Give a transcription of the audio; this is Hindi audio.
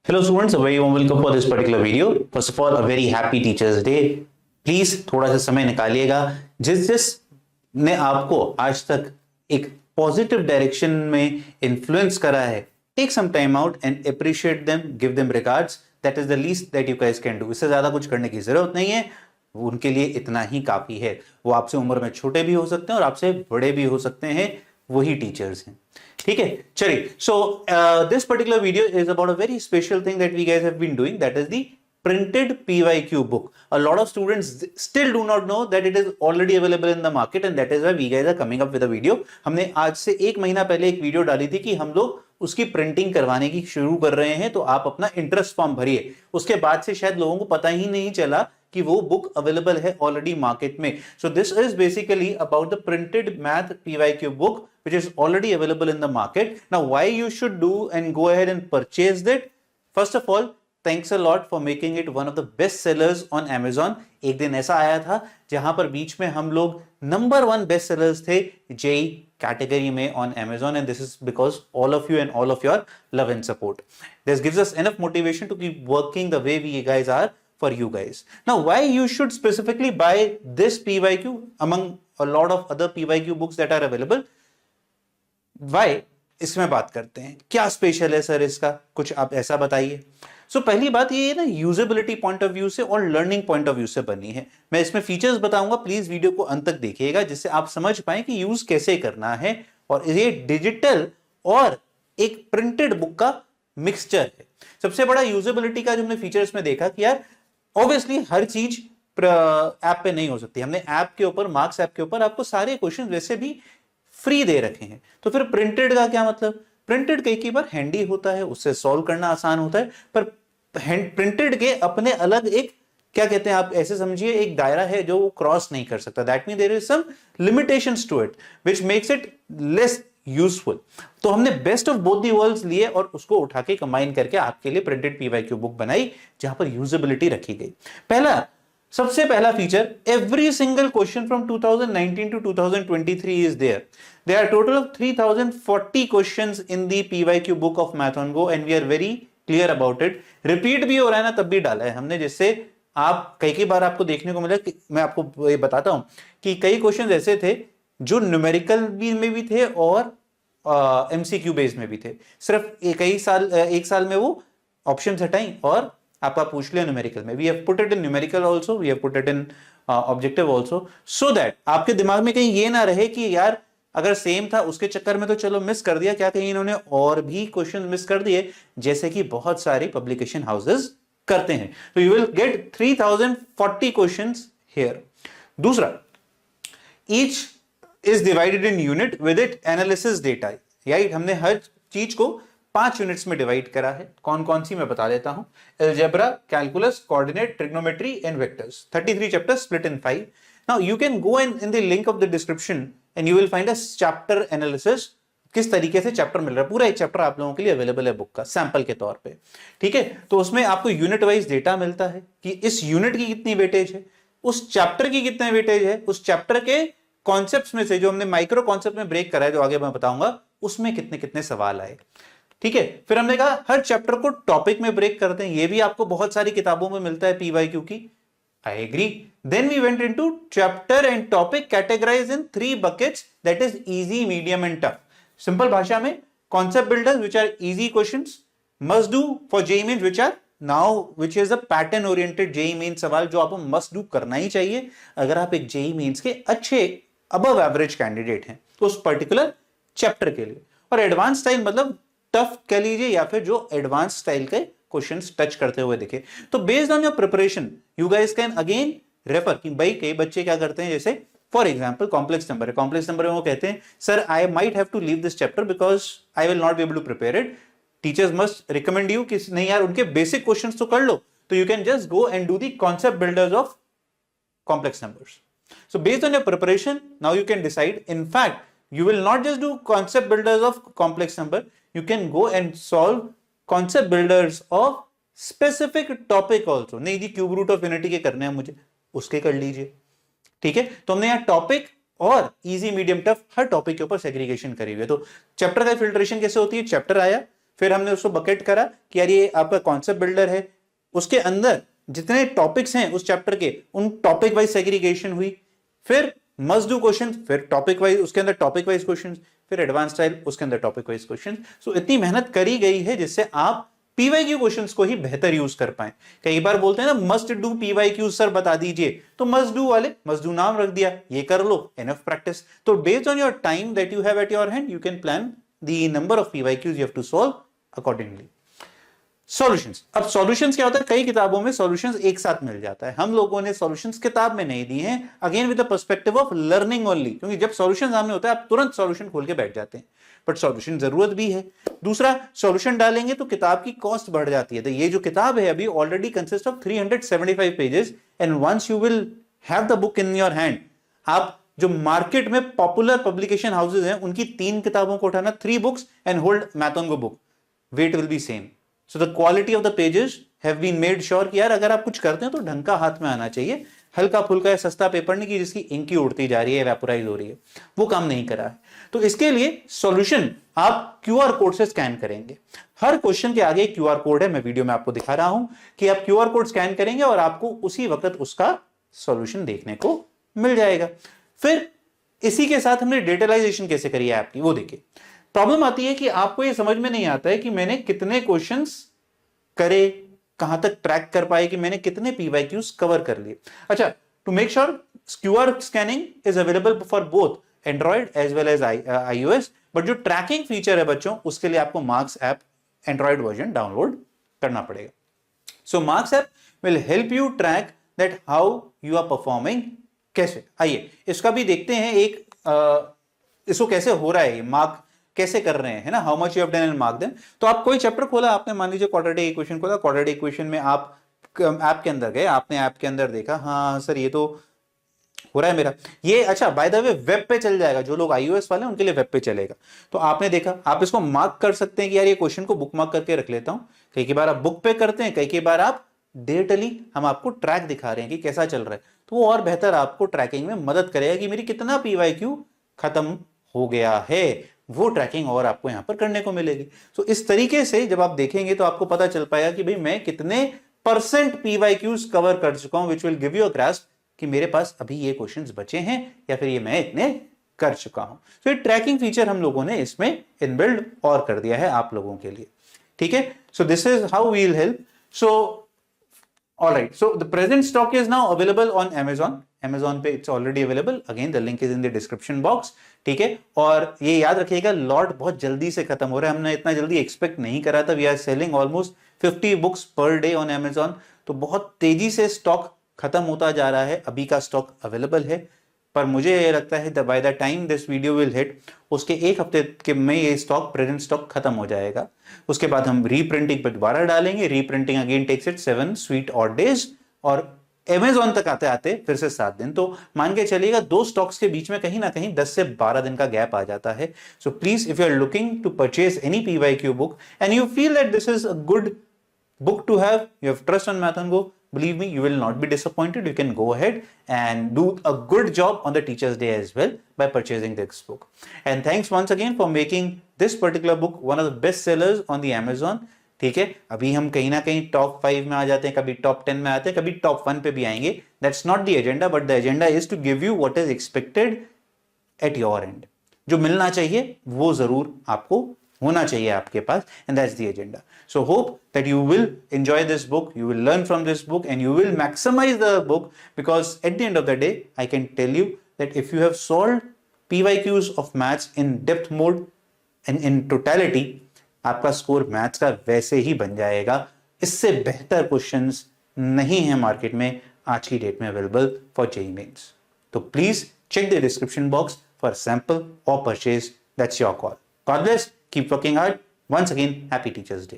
Hello students, a very warm welcome for this particular video. First of all, a very happy Teachers Day. Please थोड़ा सा समय निकालिएगा. जिस ने आपको आज तक एक पॉजिटिव डायरेक्शन में इन्फ्लुएंस करा है, take some time out and appreciate them, give them regards. That is the least that you guys can do. इससे ज्यादा कुछ करने की जरूरत नहीं है. उनके लिए इतना ही काफी है. वो आपसे उम्र में छोटे भी हो सकते हैं और आपसे बड़े भी हो सकते हैं. वही टीचर्स हैं. ठीक है, चलिए. So this particular video is about a very special thing that we guys have been doing, that is the printed PYQ book. A lot of students still do not know that it is already available in the market, and that is why we guys are coming up with a video. हमने आज से एक महीना पहले एक वीडियो डाली थी कि हम लोग उसकी प्रिंटिंग करवाने की शुरू कर रहे हैं, तो आप अपना इंटरेस्ट फॉर्म भरिए. उसके बाद से शायद लोगों को पता ही नहीं चला कि वो बुक अवेलेबल है ऑलरेडी मार्केट में. सो this is basically about the printed math PYQ book which is already available in the market. Now why you should do and go ahead and purchase that? First of all, thanks a lot for making it one of the best sellers on Amazon. एक दिन ऐसा आया था जहां पर बीच में हम लोग नंबर 1 बेस्ट सेलर्स थे JEE कैटेगरी में on Amazon, and this is because all of you and all of your love and support. This gives us enough motivation to keep working the way we guys are for you guys. Now why you should specifically buy this PYQ among a lot of other PYQ books that are available? Why? इसमें बात करते हैं. क्या स्पेशल है सर इसका, कुछ आप ऐसा बताइए. सो पहली बात ये ना यूजेबिलिटी पॉइंट ऑफ व्यू से और लर्निंग पॉइंट ऑफ व्यू से बनी है. मैं इसमें फीचर्स बताऊंगा, प्लीज वीडियो को अंत तक देखिएगा जिससे आप समझ पाए कि यूज कैसे करना है. और ये डिजिटल और एक प्रिंटेड बुक का मिक्सचर है. सबसे बड़ा यूजेबिलिटी का जो हमने फीचर्स में देखा कि यार ऑब्वियसली हर चीज ऐप पे नहीं हो सकती. हमने ऐप के ऊपर, मार्क्स ऐप के ऊपर आपको सारे क्वेश्चन वैसे भी फ्री दे रखे हैं. तो फिर प्रिंटेड का क्या मतलब? प्रिंटेड कई बार हैंडी होता है, उससे सॉल्व करना आसान होता है, पर प्रिंटेड के अपने अलग एक क्या कहते हैं, आप ऐसे समझिए एक दायरा है जो वो क्रॉस नहीं कर सकता. That mean there is some limitations to it which makes it less useful. तो हमने best of both the worlds लिए और उसको उठा के कंबाइन करके आपके लिए प्रिंटेड PYQ बुक बनाई जहां पर यूजेबिलिटी रखी गई. सबसे पहला feature, every single question from 2019 to 2023 is there. There are total of 3040 questions in the PYQ book of Math on Go, and we are very clear about it. Repeat भी हो रहा है ना, तब भी डाला है हमने, जिससे आप कई बार आपको देखने को मिला. मैं आपको ये बताता हूं कि कई क्वेश्चन ऐसे थे जो न्यूमेरिकल में भी थे और MCQ बेस्ड में भी थे. सिर्फ एक साल में वो ऑप्शन हटाई और आपका पूछ लिया न्यूमेरिकल में. We have put it in numerical also, we have put it in objective also, so that आपके दिमाग में कहीं ये ना रहे कि यार अगर सेम था उसके चक्कर में तो चलो मिस कर दिया. क्या कहीं इन्होंने और भी क्वेश्चन मिस कर दिए, जैसे कि बहुत सारे पब्लिकेशन हाउसेस करते हैं. तो you will get 3040 questions here. दूसरा, each is divided in unit with it analysis data. Right, हमने हर चीज को 5 यूनिट्स में डिवाइड करा है. कौन कौन सी मैं बता देता हूं. Algebra, calculus, coordinate, trigonometry and vectors. 33 chapters split in 5. Now you can go in the link of the description and you will find a chapter analysis. किस तरीके से चैप्टर मिल रहा है, पूरा एक चैप्टर आप लोगों के लिए अवेलेबल है बुक का सैंपल के तौर पे. ठीक है, तो उसमें आपको यूनिट वाइज डेटा मिलता है कि इस यूनिट की कितनी वेटेज है, उस चैप्टर की कितने वेटेज है, उस चैप्टर के कॉन्सेप्ट्स में से जो हमने माइक्रो कॉन्सेप्ट में ब्रेक करा है, जो आगे मैं बताऊंगा, उसमें कितने कितने सवाल आए. ठीक है, फिर हमने कहा हर चैप्टर को टॉपिक में ब्रेक करते हैं. ये भी आपको बहुत सारी किताबों में मिलता है PYQ की. I agree. Then we went into chapter and topic categorized in 3 buckets, that is easy, medium and tough. Simple भाषा में, concept builders which are easy questions, must do for JEE Mains which are now which is a pattern oriented JEE Mains सवाल जो आपको मस्ट डू करना ही चाहिए अगर आप एक JEE मेंस के अच्छे अबव एवरेज कैंडिडेट हैं तो उस पर्टिकुलर चैप्टर के लिए. और एडवांस स्टाइल मतलब टफ कह लीजिए या फिर जो एडवांस स्टाइल के क्वेश्चंस टच करते हुए दिखे. तो based on your preparation you guys can again refer कि भाई कई बच्चे क्या करते हैं, जैसे फॉर एग्जांपल कॉम्प्लेक्स नंबर है. कॉम्प्लेक्स नंबर में वो कहते हैं sir I might have to leave this chapter because I will not be able to prepare it. Teachers must recommend you कि नहीं यार उनके बेसिक क्वेश्चंस तो कर लो. तो you can just go and do the concept builders of complex numbers. So based on your preparation, now you can decide. In fact, you will not just do concept builders of complex number. You can go and solve concept builders of specific topic also. नहीं जी क्यूब रूट ऑफ यूनिटी के करने हैं मुझे, उसके कर लीजिए. ठीक है, तो हमने यहाँ टॉपिक और इजी, मीडियम, टफ हर टॉपिक के ऊपर सेग्रीगेशन करी हुई है. तो चैप्टर का फिल्ट्रेशन कैसे होती है, चैप्टर आया, फिर हमने उसको बकेट करा कि यार ये आपका कॉन्सेप्ट बिल्डर है, उसके अंदर जितने टॉपिक्स हैं उस चैप्टर के, उन टॉपिक वाइज सेग्रीगेशन हुई, फिर मस्ट डू क्वेश्चन, फिर टॉपिक वाइज, उसके अंदर टॉपिक वाइज क्वेश्चन, फिर एडवांस स्टाइल, उसके अंदर टॉपिक वाइज क्वेश्चन। सो इतनी मेहनत करी गई है जिससे आप पीवाईक्यू क्वेश्चंस को ही बेहतर यूज कर पाए। कई बार बोलते हैं ना मस्ट डू पीवाईक्यू सर बता दीजिए, तो मस्ट डू वाले मस्ट डू नाम रख दिया, ये कर लो, एनफ प्रैक्टिस। तो based on your time that you have at your hand, you can plan the number of PYQs you have to solve accordingly. Solutions, अब सॉल्यूशंस क्या होता है, कई किताबों में सॉल्यूशंस एक साथ मिल जाता है, हम लोगों ने सॉल्यूशंस किताब में नहीं दी हैं, again with the perspective of learning only, क्योंकि जब सॉल्यूशन सामने होता है आप तुरंत सॉल्यूशन खोल के बैठ जाते हैं, बट सॉल्यूशन जरूरत भी है। दूसरा, सॉल्यूशन डालेंगे तो किताब की कॉस्ट बढ़ जाती है। तो ये जो किताब है अभी already consist of 375 pages, and once you will have the book in your hand, आप जो मार्केट में पॉपुलर पब्लिकेशन हाउसेज हैं उनकी 3 किताबों को उठाना, 3 books, and hold Mathongo book, weight will be same. So the quality of the pages have been made sure कि यार अगर आप कुछ करते हैं तो ढंग का हाथ में आना चाहिए, हल्का फुल्का या सस्ता पेपर नहीं कि जिसकी इंकी उड़ती जा रही है, वेपोराइज हो रही है, वो काम नहीं करा है। तो इसके लिए सॉल्यूशन आप क्यूआर कोड से स्कैन करेंगे, हर क्वेश्चन के आगे क्यूआर कोड है, मैं वीडियो में आपको दिखा रहा हूं कि आप क्यूआर कोड स्कैन करेंगे और आपको उसी वक्त उसका सॉल्यूशन देखने को मिल जाएगा। फिर इसी के साथ हमने डिटेलाइजेशन कैसे करी है आपकी, वो देखिए। प्रॉब्लम आती है कि आपको ये समझ में नहीं आता है कि मैंने कितने क्वेश्चंस करे, कहां तक ट्रैक कर पाए कि मैंने कितने पीवाईक्यूज कवर कर लिए। अच्छा, to make sure QR scanning is available for both Android as well as iOS, but जो ट्रैकिंग फीचर है बच्चों उसके लिए आपको Marks app Android version download करना पड़ेगा। So Marks app will help you track that how you are performing. कैसे, आइए इसका भी देखते हैं, इसको कैसे हो रहा है, मार्क कैसे कर रहे हैं, है ना, how much you have done and mark them. तो आप कोई चैप्टर खोला आपने, मान लीजिए क्वाड्रेटिक इक्वेशन खोला, क्वाड्रेटिक इक्वेशन में आप ऐप के अंदर गए, आपने ऐप के अंदर देखा, हाँ सर ये तो हो रहा है मेरा ये, अच्छा बाय द वे वेब पे चल जाएगा, जो लोग iOS वाले हैं उनके लिए वेब पे चलेगा। तो आपने देखा, आप इसको मार्क कर सकते हैं कि यार ये क्वेश्चन को बुक मार्क करके रख लेता हूं। कई बार आप बुक पे करते हैं, कई बार आप डिजिटली हम आपको ट्रैक दिखा रहे हैं कि कैसा चल रहा है, तो वो और बेहतर आपको ट्रैकिंग में मदद करेगा कि मेरी कितना पीवाईक्यू खत्म हो गया है, वो ट्रैकिंग और आपको यहां पर करने को मिलेगी। तो इस तरीके से जब आप देखेंगे तो आपको पता चल पाएगा कि भाई मैं कितने % पीवाईक्यूज कवर कर चुका हूं, which will give you a grasp कि मेरे पास अभी ये क्वेश्चंस बचे हैं या फिर ये मैं इतने कर चुका हूं। तो ये ट्रैकिंग फीचर हम लोगों ने इसमें इनबिल्ड और कर दिया है आप लोगों के लिए, ठीक है। So this is how we will help. So alright, so the present stock is now available on Amazon पे it's already available, again the link is in the description box, ठीक है। और ये याद रखिएगा लॉट बहुत जल्दी से खत्म हो रहा है, हमने इतना जल्दी एक्सपेक्ट नहीं करा था। We are selling almost 50 books per day on Amazon, तो बहुत तेजी से स्टॉक खत्म होता जा रहा है। अभी का स्टॉक अवेलेबल है, पर मुझे ये लगता है by the time this video will hit, उसके 1 हफ्ते के में ये स्टॉक, प्रेजेंट स्टॉक खत्म हो जाएगा। उसके बाद हम रीप्रिंटिंग पर दोबारा डालेंगे, reprinting again takes it 7 sweet odd days, और Amazon तक आते आते फिर से 7 दिन। तो मान के चलिएगा 2 स्टॉक्स के बीच में कहीं ना कहीं 10 से 12 दिन का गैप आ जाता है। So please if you are looking to purchase any PYQ book and you feel that this is a good book to have, you have trust on Mathongo, believe me, you will not be disappointed. You can go ahead and do a good job on the Teachers Day as well by purchasing this book. And thanks once again for making this particular book one of the best sellers on the Amazon. ठीक है, अभी हम कहीं ना कहीं टॉप 5 में आ जाते हैं, कभी टॉप 10 में आते हैं, कभी टॉप 1 पे भी आएंगे। That's not the agenda, but the agenda is to give you what is expected at your end. जो मिलना चाहिए वो जरूर आपको होना चाहिए आपके पास, and that's the agenda. So hope that you will enjoy this book, you will learn from this book, and you will maximize the book, because at the end of the day I can tell you that if you have solved PYQs of maths in depth mode and in totality, आपका स्कोर मैथ्स का वैसे ही बन जाएगा। इससे बेहतर क्वेश्चंस नहीं है मार्केट में आज की डेट में अवेलेबल फॉर JEE मेंस। तो please check the description box for sample or purchase. That's your call. God bless. Keep working hard. Once again, happy Teachers Day.